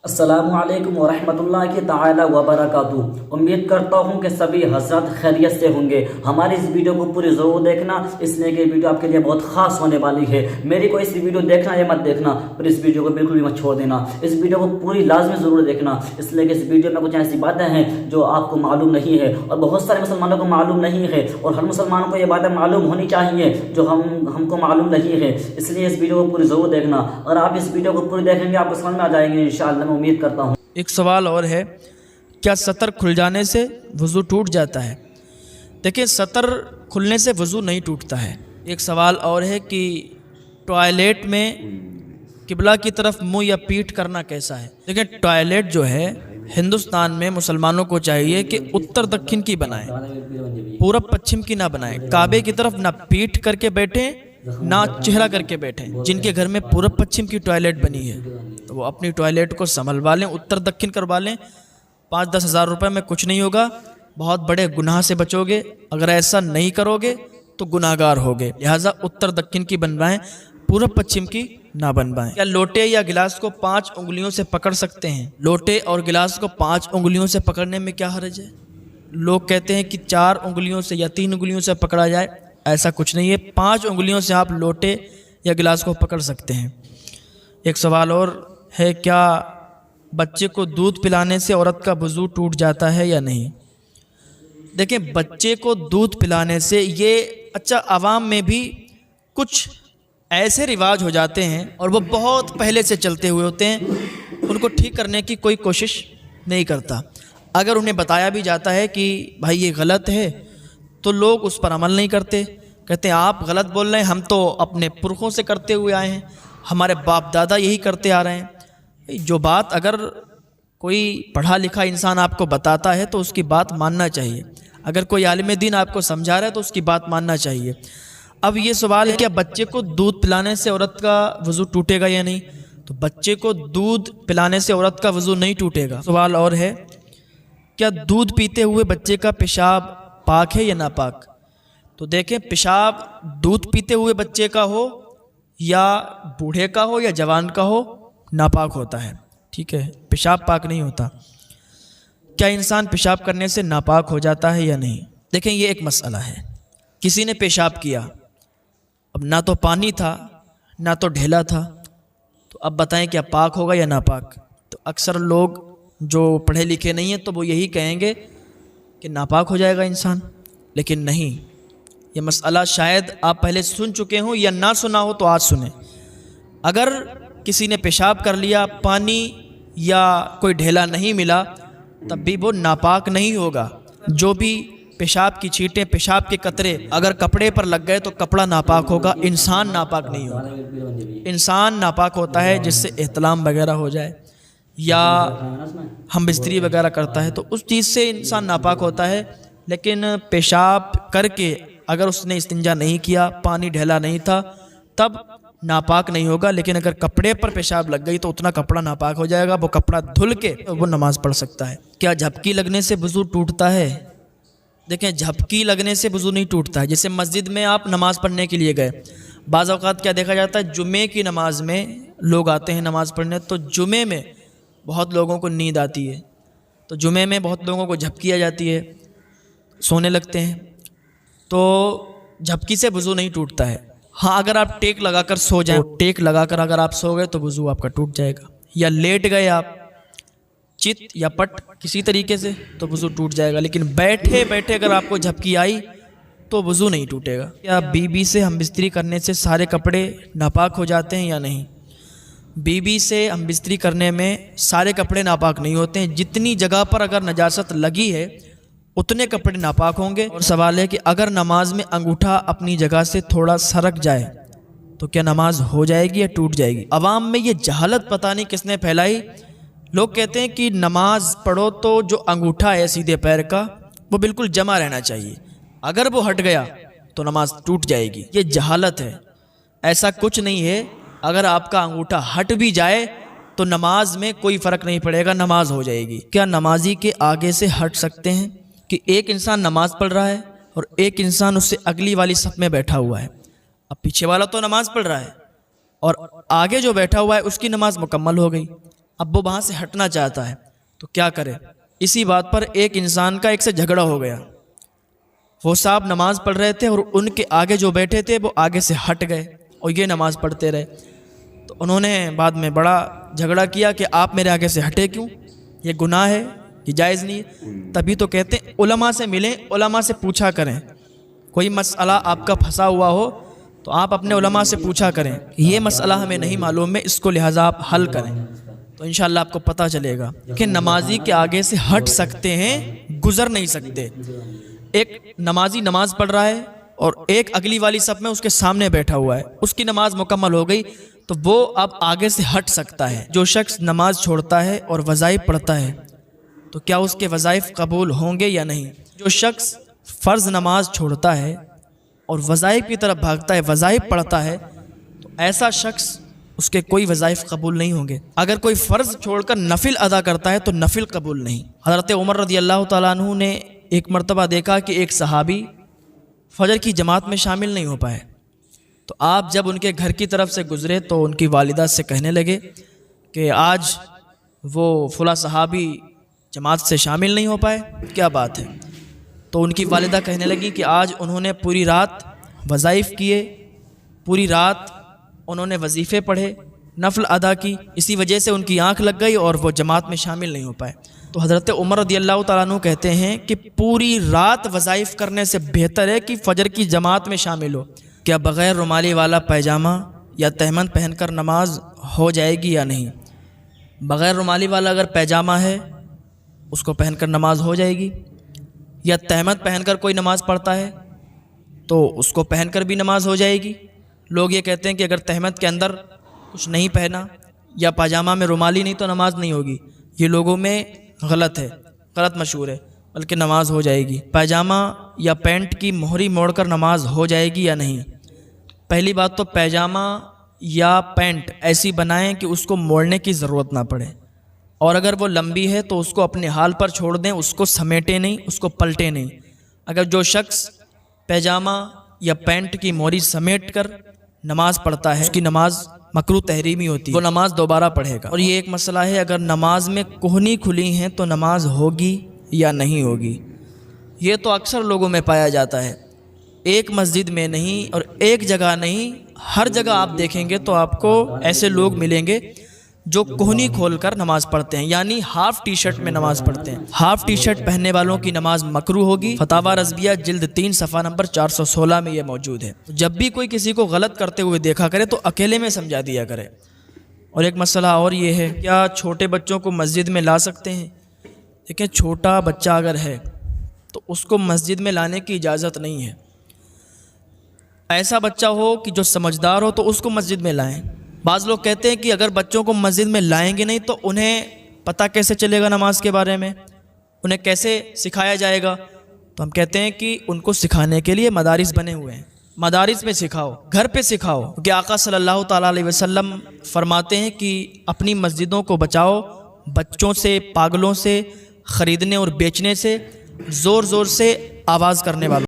السلام علیکم ورحمۃ اللہ تعالی وبرکاتہ۔ امید کرتا ہوں کہ سبھی حضرات خیریت سے ہوں گے۔ ہماری اس ویڈیو کو پوری ضرور دیکھنا، اس لیے کہ ویڈیو آپ کے لیے بہت خاص ہونے والی ہے۔ میری کوئی اس ویڈیو دیکھنا یا مت دیکھنا، پر اس ویڈیو کو بالکل بھی مت چھوڑ دینا۔ اس ویڈیو کو پوری لازمی ضرور دیکھنا، اس لیے کہ اس ویڈیو میں کچھ ایسی باتیں ہیں جو آپ کو معلوم نہیں ہے اور بہت سارے مسلمانوں کو معلوم نہیں ہے، اور ہر مسلمان کو یہ باتیں معلوم ہونی چاہیے جو ہم کو معلوم نہیں ہے۔ اس لیے اس ویڈیو کو پوری ضرور دیکھنا۔ اگر آپ اس ویڈیو کو پوری دیکھیں گے آپ کو سمجھ میں آ جائیں گے انشاءاللہ، میں امید کرتا ہوں۔ ایک سوال اور ہے، کیا سطر کھل جانے سے وضو ٹوٹ جاتا ہے؟ دیکھیں، سطر کھلنے سے وضو نہیں ٹوٹتا ہے۔ ایک سوال اور ہے کہ ٹوائلٹ میں قبلہ کی طرف منہ یا پیٹھ کرنا کیسا ہے؟ دیکھیں، ٹوائلٹ جو ہے ہندوستان میں مسلمانوں کو چاہیے کہ اتر دکن کی بنائیں، پورب پچھم کی نہ بنائیں۔ کعبے کی طرف نہ پیٹھ کر کے بیٹھیں نہ چہرہ کر کے بیٹھیں۔ جن کے گھر میں پورب پچھم کی ٹوائلٹ بنی ہے تو وہ اپنی ٹوائلٹ کو سنبھلوا لیں، اتر دکن کروا لیں۔ 5-10 ہزار روپے میں کچھ نہیں ہوگا، بہت بڑے گناہ سے بچو گے۔ اگر ایسا نہیں کرو گے تو گناہ گار ہوگے۔ لہٰذا اتر دکن کی بنوائیں، پورب پچھم کی نہ بنوائیں۔ کیا لوٹے یا گلاس کو 5 انگلیوں سے پکڑ سکتے ہیں؟ لوٹے اور گلاس کو 5 انگلیوں سے پکڑنے میں کیا حرج ہے؟ لوگ کہتے ہیں کہ 4 انگلیوں سے یا 3 انگلیوں سے پکڑا جائے، ایسا کچھ نہیں ہے۔ 5 انگلیوں سے آپ لوٹے یا گلاس کو پکڑ سکتے ہیں۔ ایک سوال اور ہے، کیا بچے کو دودھ پلانے سے عورت کا وضو ٹوٹ جاتا ہے یا نہیں؟ دیکھیں، بچے کو دودھ پلانے سے یہ عوام میں بھی کچھ ایسے رواج ہو جاتے ہیں اور وہ بہت پہلے سے چلتے ہوئے ہوتے ہیں، ان کو ٹھیک کرنے کی کوئی کوشش نہیں کرتا۔ اگر انہیں بتایا بھی جاتا ہے کہ بھائی یہ غلط ہے تو لوگ اس پر عمل نہیں کرتے، کہتے ہیں آپ غلط بول رہے ہیں، ہم تو اپنے پرخوں سے کرتے ہوئے آئے ہیں، ہمارے باپ دادا یہی کرتے آ رہے ہیں۔ جو بات اگر کوئی پڑھا لکھا انسان آپ کو بتاتا ہے تو اس کی بات ماننا چاہیے۔ اگر کوئی عالم دین آپ کو سمجھا رہا ہے تو اس کی بات ماننا چاہیے۔ اب یہ سوال ہے، کیا بچے کو دودھ پلانے سے عورت کا وضو ٹوٹے گا یا نہیں؟ تو بچے کو دودھ پلانے سے عورت کا وضو نہیں ٹوٹے گا۔ سوال اور ہے، کیا دودھ پیتے ہوئے بچے کا پیشاب پاک ہے یا ناپاک؟ تو دیکھیں، پیشاب دودھ پیتے ہوئے بچے کا ہو یا بوڑھے کا ہو یا جوان کا ہو، ناپاک ہوتا ہے، ٹھیک ہے، پیشاب پاک نہیں ہوتا۔ کیا انسان پیشاب کرنے سے ناپاک ہو جاتا ہے یا نہیں؟ دیکھیں، یہ ایک مسئلہ ہے۔ کسی نے پیشاب کیا، اب نہ تو پانی تھا نہ تو ڈھیلا تھا، تو اب بتائیں کیا پاک ہوگا یا ناپاک؟ تو اکثر لوگ جو پڑھے لکھے نہیں ہیں تو وہ یہی کہیں گے کہ ناپاک ہو جائے گا انسان، لیکن نہیں۔ یہ مسئلہ شاید آپ پہلے سن چکے ہوں یا نہ سنا ہو تو آج سنیں۔ اگر کسی نے پیشاب کر لیا، پانی یا کوئی ڈھیلا نہیں ملا، تب بھی وہ ناپاک نہیں ہوگا۔ جو بھی پیشاب کی چھینٹیں، پیشاب کے قطرے اگر کپڑے پر لگ گئے تو کپڑا ناپاک ہوگا، انسان ناپاک نہیں ہوگا۔ انسان ناپاک ہوتا ہے جس سے احتلام وغیرہ ہو جائے یا ہم بستری وغیرہ کرتا ہے تو اس چیز سے انسان ناپاک ہوتا ہے، لیکن پیشاب کر کے اگر اس نے استنجا نہیں کیا، پانی ڈھیلا نہیں تھا، تب ناپاک نہیں ہوگا۔ لیکن اگر کپڑے پر پیشاب لگ گئی تو اتنا کپڑا ناپاک ہو جائے گا، وہ کپڑا دھل کے وہ نماز پڑھ سکتا ہے۔ کیا جھپکی لگنے سے وضو ٹوٹتا ہے؟ دیکھیں، جھپکی لگنے سے وضو نہیں ٹوٹتا ہے۔ جیسے مسجد میں آپ نماز پڑھنے کے لیے گئے، بعض اوقات کیا دیکھا جاتا ہے، جمعے کی نماز میں لوگ آتے ہیں نماز پڑھنے، تو جمعے میں بہت لوگوں کو نیند آتی ہے، تو جمعے میں بہت لوگوں کو جھپکی آ جاتی ہے، سونے لگتے ہیں، تو جھپکی سے وضو نہیں ٹوٹتا ہے۔ ہاں، اگر آپ ٹیک لگا کر سو جائیں، ٹیک لگا کر اگر آپ سو گئے تو وضو آپ کا ٹوٹ جائے گا، یا لیٹ گئے آپ چت یا پٹ کسی طریقے سے تو وضو ٹوٹ جائے گا، لیکن بیٹھے بیٹھے اگر آپ کو جھپکی آئی تو وضو نہیں ٹوٹے گا۔ کیا بیوی سے ہم بستری کرنے سے سارے کپڑے ناپاک ہو جاتے ہیں یا نہیں؟ بیوی سے ہم بستری کرنے میں سارے کپڑے ناپاک نہیں ہوتے ہیں، جتنی جگہ پر اگر نجاست لگی ہے اتنے کپڑے ناپاک ہوں گے۔ اور سوال ہے کہ اگر نماز میں انگوٹھا اپنی جگہ سے تھوڑا سرک جائے تو کیا نماز ہو جائے گی یا ٹوٹ جائے گی؟ عوام میں یہ جہالت پتہ نہیں کس نے پھیلائی، لوگ کہتے ہیں کہ نماز پڑھو تو جو انگوٹھا ہے سیدھے پیر کا وہ بالکل جمع رہنا چاہیے، اگر وہ ہٹ گیا تو نماز ٹوٹ جائے گی۔ یہ جہالت ہے، ایسا کچھ نہیں ہے۔ اگر آپ کا انگوٹھا ہٹ بھی جائے تو نماز میں کوئی فرق نہیں پڑے گا، نماز ہو جائے گی۔ کیا نمازی کے آگے سے ہٹ سکتے ہیں؟ کہ ایک انسان نماز پڑھ رہا ہے اور ایک انسان اس سے اگلی والی صف میں بیٹھا ہوا ہے، اب پیچھے والا تو نماز پڑھ رہا ہے اور آگے جو بیٹھا ہوا ہے اس کی نماز مکمل ہو گئی، اب وہ وہاں سے ہٹنا چاہتا ہے تو کیا کرے؟ اسی بات پر ایک انسان کا ایک سے جھگڑا ہو گیا. وہ صاحب نماز پڑھ رہے تھے اور ان کے آگے جو بیٹھے تھے وہ آگے سے ہٹ گئے اور یہ نماز پڑھتے رہے. تو انہوں نے بعد میں بڑا جھگڑا کیا کہ آپ میرے آگے سے ہٹے کیوں؟ یہ گناہ ہے، یہ جائز نہیں ہے. تبھی تو کہتے ہیں علماء سے ملیں، علماء سے پوچھا کریں. کوئی مسئلہ آپ کا پھنسا ہوا ہو تو آپ اپنے علماء سے پوچھا کریں یہ مسئلہ ہمیں نہیں معلوم ہے، اس کو لہٰذا آپ حل کریں، تو انشاءاللہ آپ کو پتہ چلے گا کہ نمازی کے آگے سے ہٹ سکتے ہیں، گزر نہیں سکتے. ایک نمازی نماز پڑھ رہا ہے اور ایک اگلی والی صف میں اس کے سامنے بیٹھا ہوا ہے، اس کی نماز مکمل ہو گئی تو وہ اب آگے سے ہٹ سکتا ہے. جو شخص نماز چھوڑتا ہے اور وظائف پڑھتا ہے تو کیا اس کے وظائف قبول ہوں گے یا نہیں؟ جو شخص فرض نماز چھوڑتا ہے اور وظائف کی طرف بھاگتا ہے، وظائف پڑھتا ہے، تو ایسا شخص اس کے کوئی وظائف قبول نہیں ہوں گے. اگر کوئی فرض چھوڑ کر نفل ادا کرتا ہے تو نفل قبول نہیں. حضرت عمر رضی اللہ تعالیٰ عنہ نے ایک مرتبہ دیکھا کہ ایک صحابی فجر کی جماعت میں شامل نہیں ہو پائے، تو آپ جب ان کے گھر کی طرف سے گزرے تو ان کی والدہ سے کہنے لگے کہ آج وہ فلاں صحابی جماعت سے شامل نہیں ہو پائے، کیا بات ہے؟ تو ان کی والدہ کہنے لگی کہ آج انہوں نے پوری رات وظائف کیے، پوری رات انہوں نے وظیفے پڑھے، نفل ادا کی، اسی وجہ سے ان کی آنکھ لگ گئی اور وہ جماعت میں شامل نہیں ہو پائے. تو حضرت عمر رضی اللہ تعالیٰ عنہ کہتے ہیں کہ پوری رات وظائف کرنے سے بہتر ہے کہ فجر کی جماعت میں شامل ہو. کیا بغیر رومالی والا پیجامہ یا تہمد پہن کر نماز ہو جائے گی یا نہیں؟ بغیر رومالی والا اگر پیجامہ ہے اس کو پہن کر نماز ہو جائے گی، یا تہمد پہن کر کوئی نماز پڑھتا ہے تو اس کو پہن کر بھی نماز ہو جائے گی. لوگ یہ کہتے ہیں کہ اگر تہمد کے اندر کچھ نہیں پہنا یا پاجامہ میں رومالی نہیں تو نماز نہیں ہوگی. یہ لوگوں میں غلط ہے، غلط مشہور ہے، بلکہ نماز ہو جائے گی. پاجامہ یا پینٹ کی مہری موڑ کر نماز ہو جائے گی یا نہیں؟ پہلی بات تو پیجامہ یا پینٹ ایسی بنائیں کہ اس کو موڑنے کی ضرورت نہ پڑے، اور اگر وہ لمبی ہے تو اس کو اپنے حال پر چھوڑ دیں، اس کو سمیٹیں نہیں، اس کو پلٹیں نہیں. اگر جو شخص پیجامہ یا پینٹ کی موری سمیٹ کر نماز پڑھتا ہے اس کی نماز مکروہ تحریمی ہوتی ہے، وہ نماز دوبارہ پڑھے گا. اور یہ ایک مسئلہ ہے، اگر نماز میں کوہنی کھلی ہیں تو نماز ہوگی یا نہیں ہوگی؟ یہ تو اکثر لوگوں میں پایا جاتا ہے، ایک مسجد میں نہیں اور ایک جگہ نہیں، ہر جگہ آپ دیکھیں گے تو آپ کو ایسے لوگ ملیں گے جو کوہنی کھول کر نماز پڑھتے ہیں، یعنی ہاف ٹی شرٹ میں نماز پڑھتے ہیں. ہاف ٹی شرٹ پہننے والوں کی نماز مکروہ ہوگی. فتاوی رضویہ جلد 3 صفحہ نمبر 416 میں یہ موجود ہے. جب بھی کوئی کسی کو غلط کرتے ہوئے دیکھا کرے تو اکیلے میں سمجھا دیا کرے. اور ایک مسئلہ اور یہ ہے، کیا چھوٹے بچوں کو مسجد میں لا سکتے ہیں؟ دیکھیں، چھوٹا بچہ اگر ہے تو اس کو مسجد میں لانے کی اجازت نہیں ہے. ایسا بچہ ہو کہ جو سمجھدار ہو تو اس کو مسجد میں لائیں. بعض لوگ کہتے ہیں کہ اگر بچوں کو مسجد میں لائیں گے نہیں تو انہیں پتہ کیسے چلے گا نماز کے بارے میں، انہیں کیسے سکھایا جائے گا؟ تو ہم کہتے ہیں کہ ان کو سکھانے کے لیے مدارس بنے ہوئے ہیں، مدارس میں سکھاؤ، گھر پہ سکھاؤ. کہ آقا صلی اللہ تعالیٰ علیہ وسلم فرماتے ہیں کہ اپنی مسجدوں کو بچاؤ بچوں سے، پاگلوں سے، خریدنے اور بیچنے سے، زور زور سے آواز کرنے والوں